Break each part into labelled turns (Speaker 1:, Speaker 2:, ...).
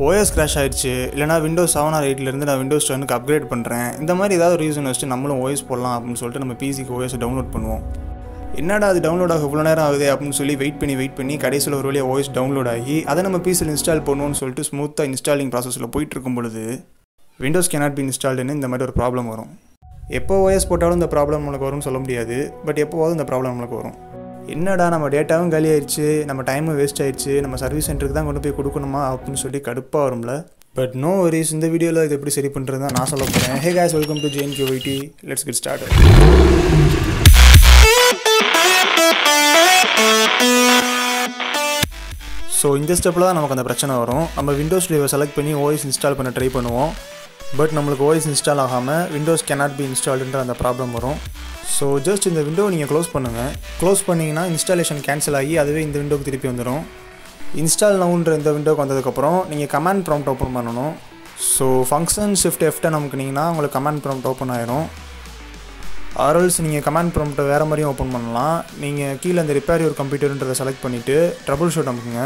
Speaker 1: OS crash ஆயிடுச்சு இல்லைனா Windows 7 or 8லேருந்து நான் விண்டோஸ் 10க்கு அப்கிரேட் பண்ணுறேன். இந்த மாதிரி ஏதாவது ரீசன் வச்சுட்டு நம்மளும் OS போடலாம் அப்படின்னு சொல்லிட்டு நம்ம பிசிக்கு OS டவுன்லோட் பண்ணுவோம். என்னடா அது டவுன்லோட் ஆக இவ்வளோ நேரம் ஆகுது அப்படின்னு சொல்லி வெயிட் பண்ணி கடைசியில் ஒரு வழியாக OS டவுன்லோட் ஆகி அதை நம்ம பிசியில் இன்ஸ்டால் பண்ணுவோம்னு சொல்லிட்டு ஸ்மூத்தாக இன்ஸ்டாலிங் ப்ராசஸில் போயிட்டு இருக்கும் பொழுது விண்டோஸ் cannot be இன்ஸ்டால்டுன்னு இந்த மாதிரி ஒரு ப்ராப்ளம் வரும். எப்போ OS போட்டாலும் இந்த ப்ராப்ளம் நம்மளுக்கு வரும்னு சொல்ல முடியாது. பட் எப்போவாவது இந்த ப்ராப்ளம் நம்மளுக்கு வரும். என்னடா நம்ம டேட்டாவும் காலி ஆயிடுச்சு, நம்ம டைமும் வேஸ்ட் ஆயிடுச்சு, நம்ம சர்வீஸ் சென்டருக்கு தான் கொண்டு போய் கொடுக்கணுமா அப்படின்னு சொல்லி கடுப்பாக வரும்ல. பட் நோ வரிஸ், இந்த வீடியோவில் இது எப்படி சரி பண்ணுறது தான் நான் சொல்ல போகிறேன். ஹே guys, welcome to JNKYT. Let's get started. So இந்த ஸ்டெப்பில் தான் நமக்கு அந்த பிரச்சனை வரும். நம்ம விண்டோஸ் டிரைவை செலக்ட் பண்ணி OS இன்ஸ்டால் பண்ண ட்ரை பண்ணுவோம். பட் நம்மளுக்கு OS இன்ஸ்டால் ஆகாமல் விண்டோஸ் cannot be இன்ஸ்டால்டுன்ற அந்த ப்ராப்ளம் வரும். ஸோ ஜஸ்ட் இந்த விண்டோவை நீங்கள் க்ளோஸ் பண்ணுங்கள். க்ளோஸ் பண்ணிங்கன்னா இன்ஸ்டாலேஷன் கேன்சல் ஆகி அதுவே இந்த விண்டோக்கு திருப்பி வந்துடும். இன்ஸ்டால் நவுன்ற இந்த விண்டோக்கு வந்ததுக்கப்புறம் நீங்கள் கமாண்ட் ப்ராம்ப்ட் ஓப்பன் பண்ணணும். ஸோ ஃபங்க்ஷன் ஷிஃப்ட் F10 அமுக்குனீங்கன்னா உங்களுக்கு கமாண்ட் ப்ராம்ப்ட் ஓப்பன் ஆயிரும். ஆர்எல்ஸ் நீங்கள் கமாண்ட் ப்ராம்ப்ட்டை வேறு மாதிரியும் ஓப்பன் பண்ணலாம். நீங்கள் கீழே அந்த ரிப்பேர் யுவர் கம்ப்யூட்டர்ன்றதை செலக்ட் பண்ணிவிட்டு ட்ரபிள் ஷூட் அமுக்குங்க.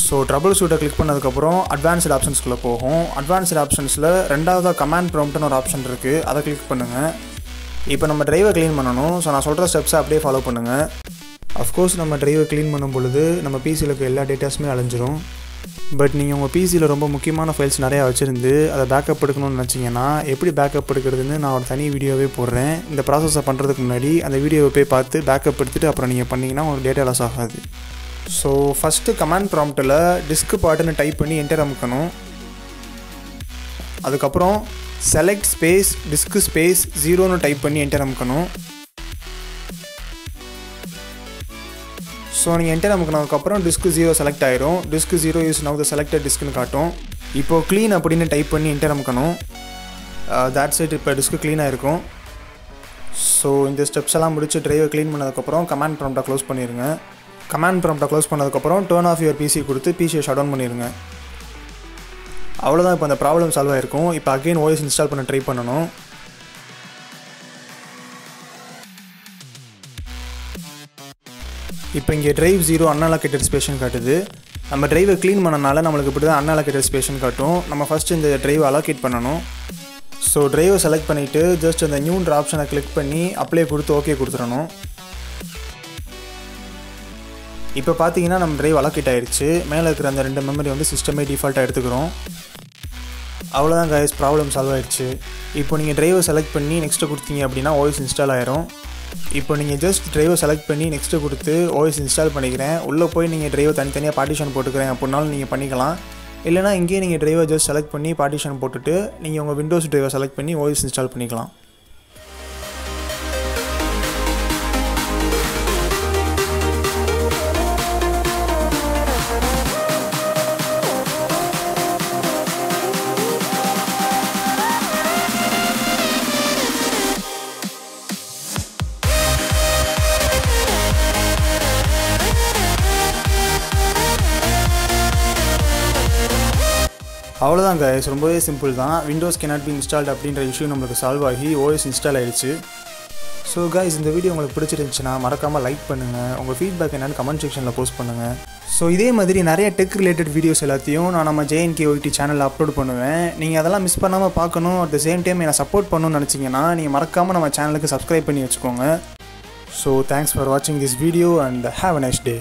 Speaker 1: ஸோ ட்ரபிள் ஷூட்டை கிளிக் பண்ணதுக்கப்புறம் அட்வான்ஸ்டு ஆப்ஷன்ஸ்குள்ளே போகும். அட்வான்ஸ்டு ஆப்ஷன்ஸில் ரெண்டாவதாக கமாண்ட் ப்ராம்ப்ட்னு ஒரு ஆப்ஷன் இருக்குது, அதை கிளிக் பண்ணுங்கள். இப்போ நம்ம ட்ரைவை க்ளீன் பண்ணணும். ஸோ நான் சொல்கிற ஸ்டெப்ஸை அப்படியே ஃபாலோ பண்ணுங்கள். அஃப்கோர்ஸ் நம்ம ட்ரைவை க்ளீன் பண்ணும் பொழுது நம்ம பிசியில் இருக்க எல்லா டேட்டாஸுமே அழிஞ்சிரும். பட் நீங்கள் உங்கள் பிசியில் ரொம்ப முக்கியமான ஃபைல்ஸ் நிறையா வச்சுருந்து அதை பேக்கப் எடுக்கணும்னு நினச்சிங்கன்னா எப்படி பேக்கப் எடுக்கிறதுன்னு நான் ஒரு தனி வீடியோவே போடுறேன். இந்த ப்ராசஸை பண்ணுறதுக்கு முன்னாடி அந்த வீடியோவை போய் பார்த்து பேக்கப் எடுத்துகிட்டு அப்புறம் நீங்கள் பண்ணிங்கன்னா உங்களுக்கு டேட்டா லாஸ் ஆகாது. ஸோ ஃபஸ்ட்டு கமாண்ட் ப்ராம்ப்ட்டில் டிஸ்க் பாட்டுன்னு டைப் பண்ணி என்டர் அமுக்கணும். அதுக்கப்புறம் செலக்ட் ஸ்பேஸ் டிஸ்க் ஸ்பேஸ் 0ன்னு டைப் பண்ணி என்டர் அமுக்கணும். ஸோ நீங்கள் என்டர் அமுக்கினதுக்கப்புறம் டிஸ்க் 0 செலக்ட் ஆயிரும். Disk 0 is now the selected டிஸ்க்னு காட்டும். இப்போது க்ளீன் அப்படின்னு டைப் பண்ணி என்டர் அமுக்கணும். That's it. இப்போ டிஸ்க் க்ளீனாக இருக்கும். ஸோ இந்த ஸ்டெப்ஸ் எல்லாம் முடிச்சு ட்ரைவை க்ளீன் பண்ணதுக்கப்புறம் கமாண்ட் ப்ராம்ப்ட்டை க்ளோஸ் பண்ணிடுங்க. கமாண்ட் ப்ராம்ப்ட்டை க்ளோஸ் பண்ணதுக்கப்புறம் டர்ன் ஆஃப் யுவர் பிசி கொடுத்து பிசியை ஷட் டவுன் பண்ணிடுங்க. அவ்வளோதான். இப்போ அந்த ப்ராப்ளம் சால்வ் ஆகிருக்கும். இப்போ அகெயின் OS இன்ஸ்டால் பண்ண ட்ரை பண்ணணும். இப்போ இங்கே டிரைவ் 0 அன்அலோகேட்டட் ஸ்பேஸ்னு காட்டுது. நம்ம ட்ரைவை க்ளீன் பண்ணனால நம்மளுக்கு இப்படி தான் அன்அலோகேட்டட் ஸ்பேஸ்னு காட்டும். நம்ம ஃபஸ்ட்டு இந்த ட்ரைவை அலோகேட் பண்ணணும். ஸோ ட்ரைவை செலக்ட் பண்ணிவிட்டு ஜஸ்ட் அந்த நியூன்ற ஆப்ஷனை கிளிக் பண்ணி அப்ளை கொடுத்து ஓகே கொடுத்துடணும். இப்போ பார்த்தீங்கன்னா நம்ம ட்ரைவ் அலோகேட் ஆகிடுச்சு. மேலே இருக்கிற அந்த 2 மெமரி வந்து சிஸ்டமே டிஃபால்ட்டாக எடுத்துக்கிறோம். அவ்வளோதான் கைஸ், ப்ராப்ளம் சால்வ் ஆகிடுச்சு. இப்போ நீங்கள் ட்ரைவை செலக்ட் பண்ணி நெக்ஸ்ட்டு கொடுத்தீங்க அப்படின்னா OS இன்ஸ்டால் ஆயிரும். இப்போ நீங்கள் ஜஸ்ட் ட்ரைவை செலக்ட் பண்ணி நெக்ஸ்ட்டு கொடுத்து OS இன்ஸ்டால் பண்ணிக்கிறேன், உள்ளே போய் நீங்கள் ட்ரைவை தனித்தனியாக பார்ட்டிஷன் போட்டுக்கிறேன் அப்படின்னாலும் நீங்கள் பண்ணிக்கலாம். இல்லைனா இங்கேயே நீங்கள் ட்ரைவை ஜஸ்ட் செலக்ட் பண்ணி பார்ட்டிஷன் போட்டுட்டு நீங்கள் உங்கள் விண்டோஸ் ட்ரைவை செலக்ட் பண்ணி OS இன்ஸ்டால் பண்ணிக்கலாம். அவ்வளோதான் கைஸ், ரொம்பவே சிம்பிள் தான். விண்டோஸ் cannot be இன்ஸ்டால்டு அப்படின்ற இஷ்யூ நம்மளுக்கு சால்வ் ஆகி OS இன்ஸ்டால் ஆகிடுச்சு. ஸோ கைஸ், இந்த வீடியோ உங்களுக்கு பிடிச்சிருந்துச்சுன்னா மறக்காமல் லைக் பண்ணுங்கள். உங்கள் ஃபீட்பேக் என்னென்னு கமெண்ட் செக்ஷனில் போஸ்ட் பண்ணுங்கள். ஸோ இதே மாதிரி நிறைய டெக் ரிலேட்டட் வீடியோஸ் எல்லாத்தையும் நான் நம்ம JNKYT சேனலில் அப்லோட் பண்ணுவேன். நீங்கள் அதெல்லாம் மிஸ் பண்ணாமல் பார்க்கணும், அட் த சேம் டைம் என்னை சப்போர்ட் பண்ணணும்னு நினச்சிங்கன்னா நீங்கள் மறக்காமல் நம்ம சேனலுக்கு சப்ஸ்கிரைப் பண்ணி வச்சுக்கோங்க. ஸோ தேங்க்ஸ் ஃபார் வாட்சிங் this video and have a nice day.